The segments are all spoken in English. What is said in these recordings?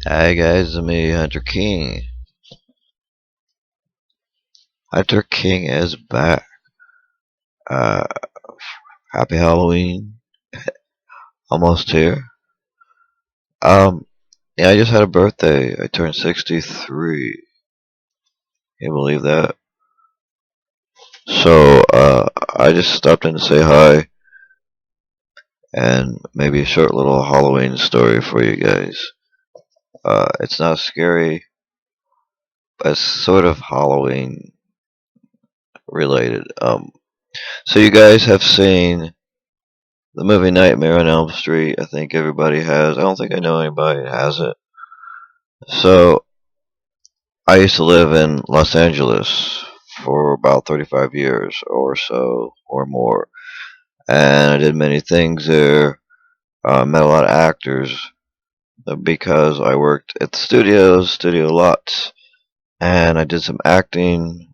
Hi guys, it's me, Hunter King. Hunter King is back. Uh, Happy Halloween, almost here. Um, yeah, I just had a birthday. I turned 63. Can you believe that? So, I just stopped in to say hi and maybe a short little Halloween story for you guys. It's not scary, but it's sort of Halloween related. So you guys have seen the movie Nightmare on Elm Street. I think everybody has. I don't think I know anybody that hasn't. So I used to live in Los Angeles for about 35 years or so or more, and I did many things there. Met a lot of actors because I worked at the studios, studio lots, and I did some acting,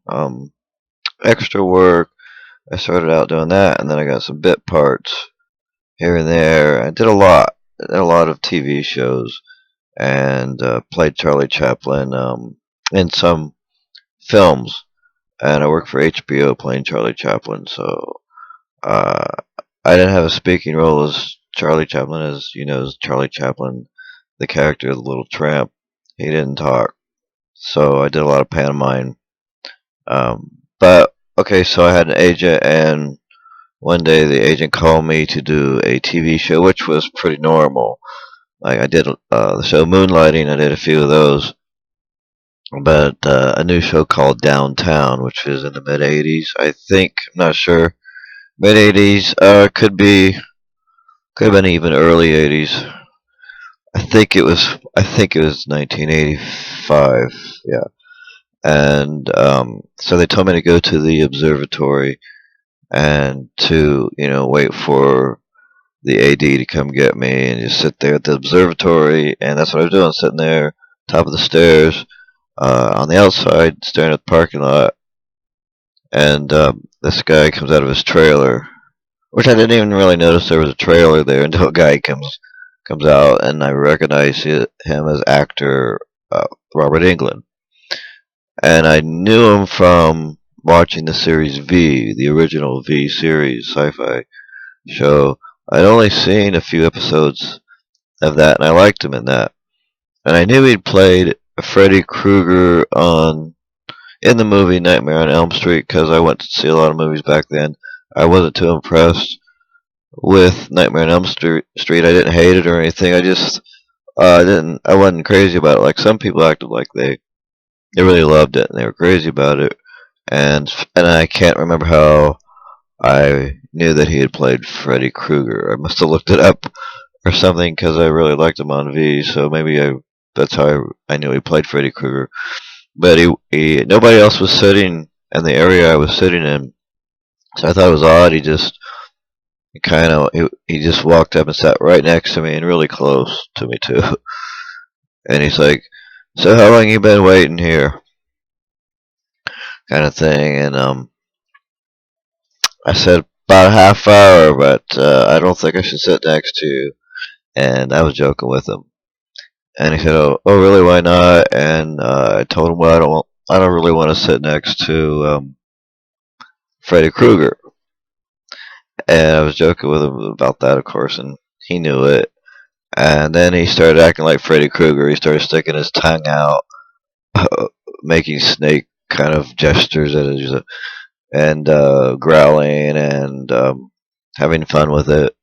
extra work. I started out doing that, and then I got some bit parts here and there. I did a lot, a lot of TV shows, and played Charlie Chaplin in some films, and I worked for HBO playing Charlie Chaplin. So uh, I didn't have a speaking role as Charlie Chaplin, as you know, as Charlie Chaplin, the character of the Little Tramp. He didn't talk, so I did a lot of pantomime. But okay, so I had an agent, and one day the agent called me to do a TV show, which was pretty normal. Like I did the show Moonlighting, I did a few of those, but a new show called Downtown, which is in the mid '80s, I think. I'm not sure. Mid '80s, could have been even early '80s. I think it was 1985. Yeah, and so they told me to go to the observatory and to wait for the AD to come get me and just sit there at the observatory, and that's what I was doing, sitting there top of the stairs on the outside, staring at the parking lot, and this guy comes out of his trailer, which I didn't even really notice there was a trailer there until a guy comes out, and I recognize him as actor Robert Englund, and I knew him from watching the series V, the original V series sci-fi show. I'd only seen a few episodes of that, and I liked him in that, and I knew he'd played Freddy Krueger on in the movie Nightmare on Elm Street because I went to see a lot of movies back then. I wasn't too impressed with Nightmare on Elm Street. I didn't hate it or anything. I just didn't. I wasn't crazy about it. Like some people acted like they really loved it and they were crazy about it. And I can't remember how I knew that he had played Freddy Krueger. I must have looked it up or something because I really liked him on V. So maybe that's how I knew he played Freddy Krueger. But he nobody else was sitting in the area I was sitting in, so I thought it was odd. He just walked up and sat right next to me and really close to me too. And he's like, "So how long you been waiting here?" Kind of thing. And I said about a half hour, but I don't think I should sit next to you. And I was joking with him. And he said, "Oh, really? Why not?" And I told him, "Well, I don't really want to sit next to Freddy Krueger." And I was joking with him about that, of course, and he knew it. And then he started acting like Freddy Krueger. He started sticking his tongue out, making snake kind of gestures at us, and growling and having fun with it.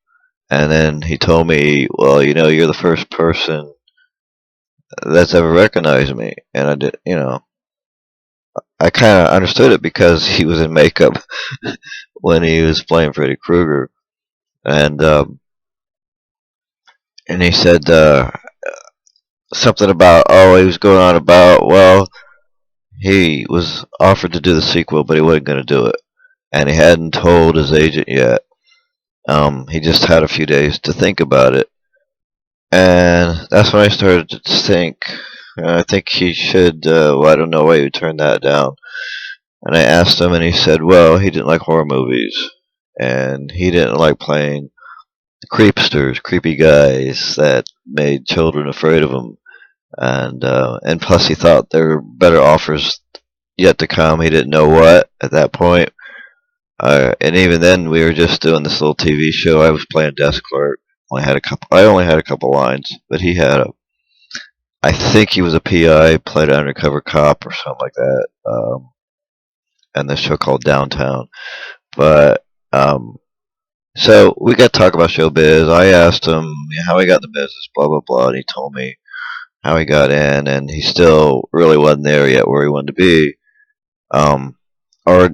And then he told me, "Well, you're the first person that's ever recognized me." And I did, I kind of understood it because he was in makeup when he was playing Freddy Krueger, and and he said something about, oh, he was going on about, well, he was offered to do the sequel, but he wasn't going to do it, and he hadn't told his agent yet. He just had a few days to think about it, and that's when I started to think. I think he should. Well, I don't know why he would turn that down. And I asked him, and he said, well, he didn't like horror movies, and he didn't like playing creepsters, creepy guys that made children afraid of him. and plus he thought there were better offers yet to come. He didn't know what at that point. And even then, we were just doing this little TV show. I was playing desk clerk. I only had a couple lines, but he had a. I think he was a PI, played an undercover cop or something like that. And this show called Downtown. But so we got to talk about showbiz. I asked him how he got in the business, blah blah blah, and he told me how he got in, and he still really wasn't there yet where he wanted to be, um, or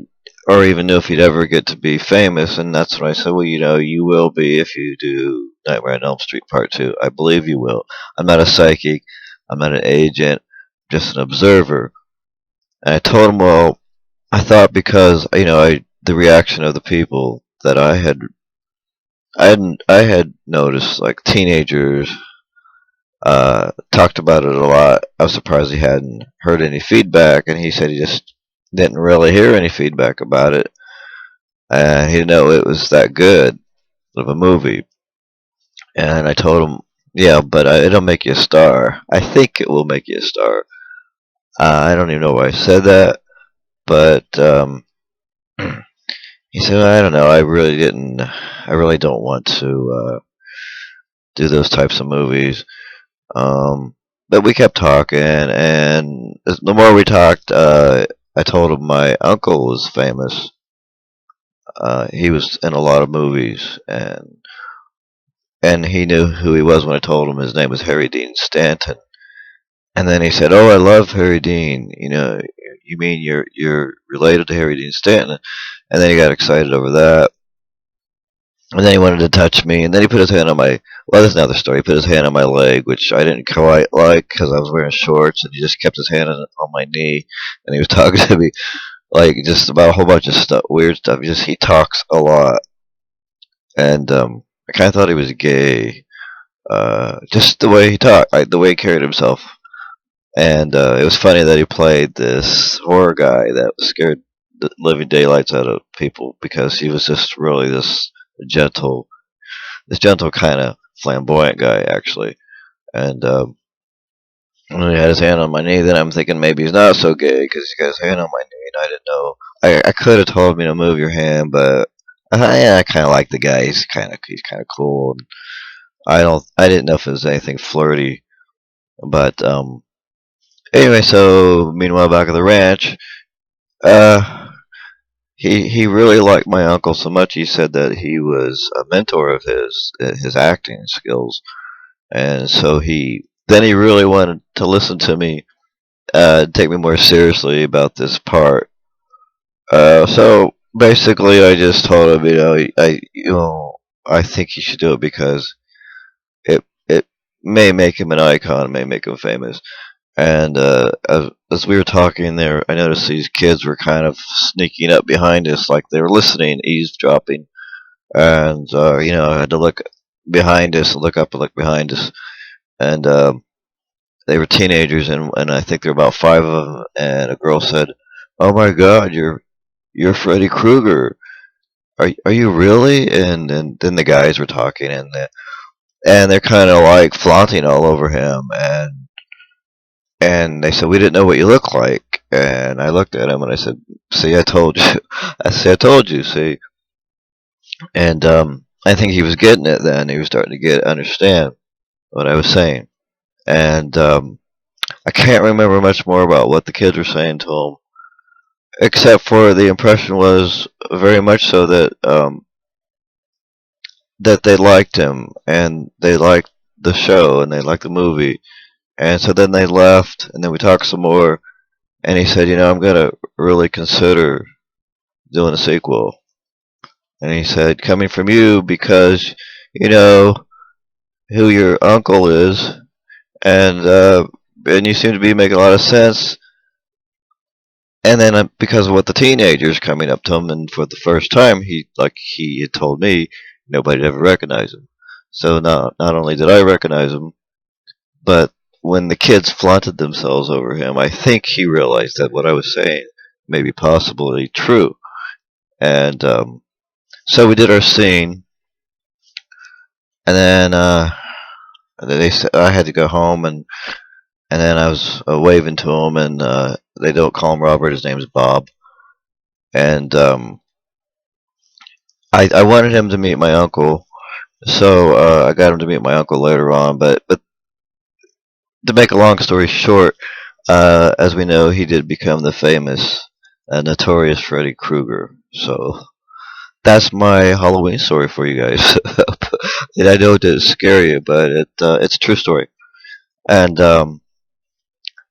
even knew if he'd ever get to be famous. And that's when I said, well, you will be if you do Nightmare on Elm Street Part Two. I believe you will. I'm not a psychic. I'm not an agent. I'm just an observer. And I told him, well, I thought because the reaction of the people that I had noticed, like teenagers talked about it a lot. I was surprised he hadn't heard any feedback, and he said he just didn't really hear any feedback about it. He didn't know it was that good of a movie. And I told him, yeah, but it'll make you a star. I think it will make you a star. I don't even know why I said that, but he said, I don't know. I really didn't. I really don't want to do those types of movies. But we kept talking, and the more we talked, I told him my uncle was famous. He was in a lot of movies, and he knew who he was when I told him his name was Harry Dean Stanton. And then he said, "Oh, I love Harry Dean. You mean you're related to Harry Dean Stanton?" And then he got excited over that. And then he wanted to touch me, and then he put his hand on my. Well, there's another story. He put his hand on my leg, which I didn't quite like because I was wearing shorts, and he just kept his hand on my knee, and he was talking to me like just about a whole bunch of stuff, weird stuff. He talks a lot, and I kind of thought he was gay, just the way he talked, like the way he carried himself. And it was funny that he played this horror guy that scared the living daylights out of people because he was just really gentle, this gentle kind of flamboyant guy actually. And when he had his hand on my knee, then I'm thinking maybe he's not so gay because he's got his hand on my knee, and I didn't know. I could have told him, move your hand, but yeah, I kind of like the guy. He's kind of cool. And I didn't know if it was anything flirty, but anyway. So meanwhile, back at the ranch, uh, he really liked my uncle so much. He said that he was a mentor of his acting skills, and so he really wanted to listen to me, take me more seriously about this part. So basically, I just told him, I think he should do it because it may make him an icon, may make him famous. And as we were talking there, I noticed these kids were kind of sneaking up behind us, like they were listening, eavesdropping. And I had to look behind us, look up and look behind us, and they were teenagers, and I think there were about five of them. And a girl said, "Oh my God, you're Freddy Krueger. Are you really?" And then the guys were talking, and they're kind of like flaunting all over him, and they said, "We didn't know what you look like." And I looked at him and I said, "See, I told you." I said, "I told you." See, and I think he was getting it then. He was starting to understand what I was saying, and I can't remember much more about what the kids were saying to him, except for the impression was very much so that they liked him and they liked the show and they liked the movie. And so then they left, and then we talked some more. And he said, "I'm gonna really consider doing a sequel." And he said, "Coming from you because you know who your uncle is, and you seem to be making a lot of sense." And then because of what the teenagers coming up to him, and for the first time, he had told me nobody had ever recognized him. So not only did I recognize him, but when the kids flaunted themselves over him, I think he realized that what I was saying may be possibly true. And so we did our scene, and then they said I had to go home, and and then I was waving to him, and they don't call him Robert. His name's Bob, and I wanted him to meet my uncle, so I got him to meet my uncle later on. But to make a long story short, as we know, he did become the famous, notorious Freddy Krueger. So that's my Halloween story for you guys. And I know it did scare you, but it's a true story. And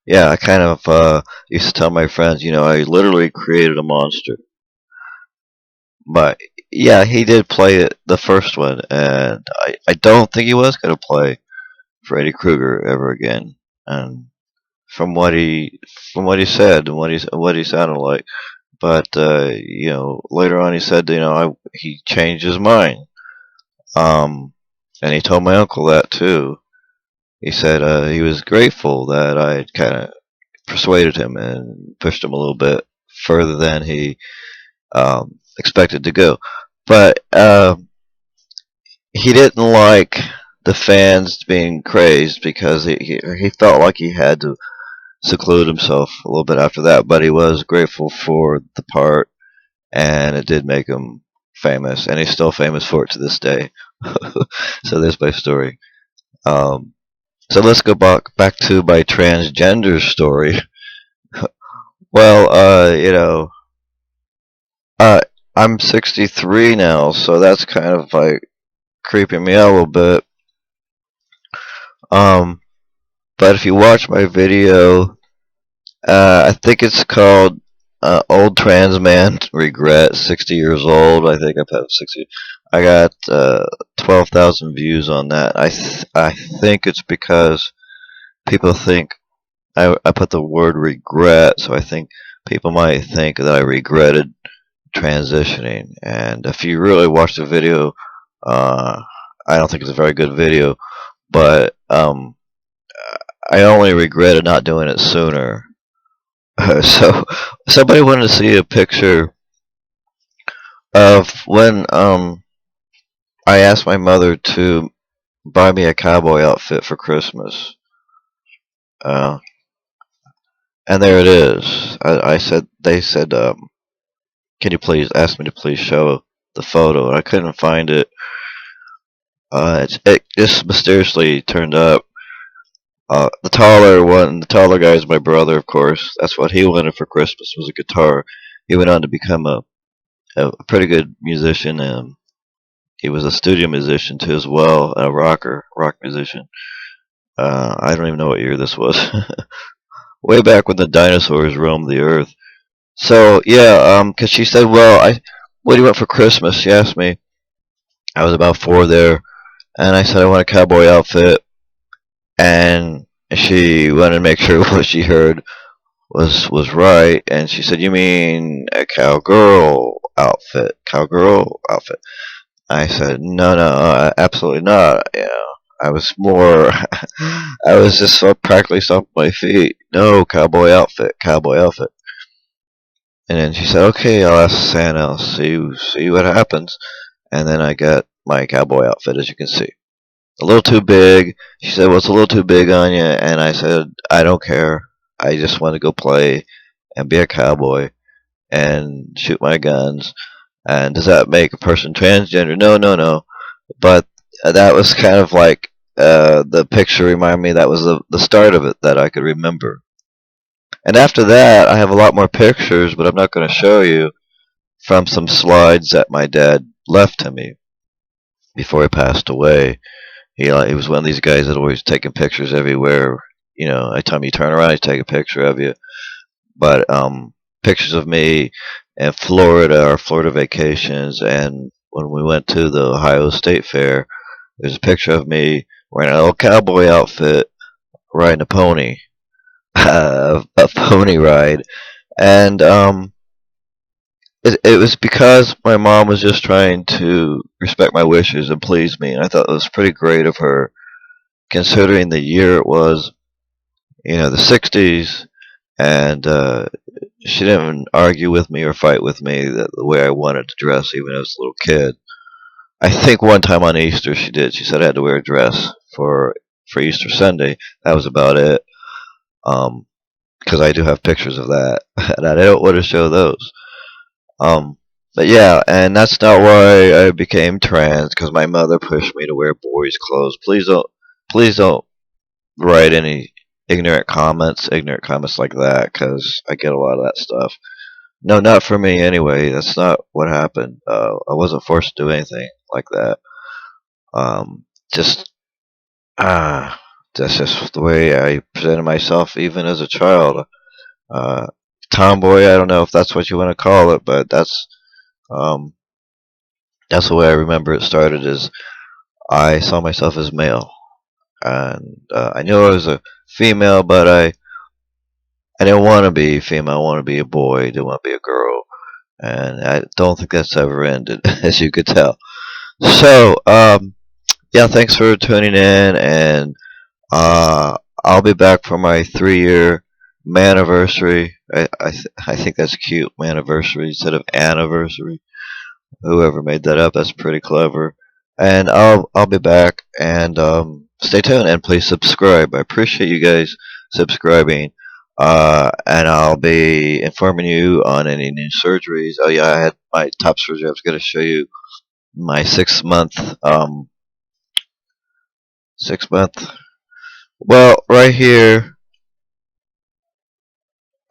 yeah, I kind of used to tell my friends, I literally created a monster. But yeah, he did play it, the first one, and I don't think he was gonna play Freddy Krueger ever again. And from what he from what he said and what he sounded like, but later on he said, he changed his mind. And he told my uncle that too. He said he was grateful that I kind of persuaded him and pushed him a little bit further than he expected to go. But he didn't like the fans being crazed because he felt like he had to seclude himself a little bit after that. But he was grateful for the part, and it did make him famous, and he's still famous for it to this day. So there's my story. Um, so let's go back to my transgender story. Well, uh, I'm 63 now, so that's kind of like creeping me out a little bit. Um, but if you watch my video, I think it's called "Old Trans Man Regret." 60 years old. I think I've had 60. I got 12,000 views on that. I think it's because people think I put the word regret, so I think people might think that I regretted transitioning. And if you really watch the video, uh, I don't think it's a very good video, but I only regretted not doing it sooner. So somebody wanted to see a picture of when I asked my mother to buy me a cowboy outfit for Christmas. Uh, and there it is. I said they said, can you please ask me to please show the photo? And I couldn't find it. It just mysteriously turned up. The taller guy is my brother, of course. That's what he wanted for Christmas was a guitar. He went on to become a pretty good musician, and he was a studio musician too as well, a rock musician. I don't even know what year this was. Way back when the dinosaurs roamed the earth. So yeah, 'cause she said, "Well, what do you want for Christmas?" She asked me. I was about four there, and I said I want a cowboy outfit, and she wanted to make sure what she heard was right, and she said, "You mean a cowgirl outfit? Cowgirl outfit?" I said, "No, no, absolutely not." I was more, I was just so practically stomping my feet. No, cowboy outfit, cowboy outfit. And then she said, "Okay, I'll ask Santa. I'll see what happens." And then I got my cowboy outfit, as you can see. A little too big. She said, "Well, it's a little too big on you." And I said, "I don't care. I just want to go play and be a cowboy and shoot my guns." And does that make a person transgender? No, no, no. But that was kind of like the picture reminded me that was the start of it that I could remember. And after that, I have a lot more pictures, but I'm not going to show you from some slides that my dad left to me before he passed away. He was one of these guys that always taking pictures everywhere. Every time you turn around, he's taking a picture of you. But pictures of me in Florida, our Florida vacations, and when we went to the Ohio State Fair, there's a picture of me wearing a little cowboy outfit, riding a pony, a pony ride, and it was because my mom was just trying to respect my wishes and please me, and I thought it was pretty great of her, considering the year it was, the '60s, and she didn't even argue with me or fight with me the way I wanted to dress, even as a little kid. I think one time on Easter she did. She said I had to wear a dress for Easter Sunday. That was about it. because I do have pictures of that, and I don't want to show those. Um, but yeah, and that's not why I became trans. Because my mother pushed me to wear boys' clothes. Please don't write any ignorant comments like that. Because I get a lot of that stuff. No, not for me anyway. That's not what happened. I wasn't forced to do anything like that. Um, just ah, that's just the way I presented myself, even as a child. Uh, Tomboy. I don't know if that's what you want to call it, but um, that's the way I remember it started. Is I saw myself as male, and I knew I was a female, but I didn't want to be female. I want to be a boy. I didn't want to be a girl, and I don't think that's ever ended, as you could tell. So, yeah, thanks for tuning in, and uh, I'll be back for my 3 year maniversary. I think that's cute, maniversary instead of anniversary. Whoever made that up, that's pretty clever. And I'll be back, and stay tuned, and please subscribe. I appreciate you guys subscribing. And I'll be informing you on any new surgeries. Oh yeah, I had my top surgery. I was going to show you my 6 month 6 month. Well, right here,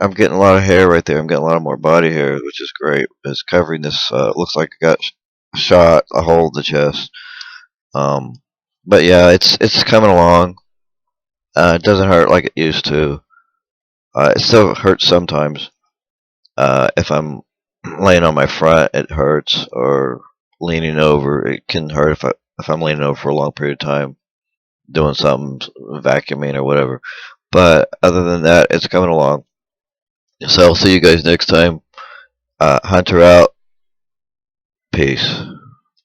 I'm getting a lot of hair right there. I'm getting a lot of more body hair, which is great. It's covering this. Looks like I got shot a hole in the chest. Um, but yeah, it's coming along. It doesn't hurt like it used to. It still hurts sometimes. If I'm laying on my front, it hurts, or leaning over, it can hurt if I'm leaning over for a long period of time, doing something, vacuuming or whatever. But other than that, it's coming along. So I'll see you guys next time. Hunter out. Peace.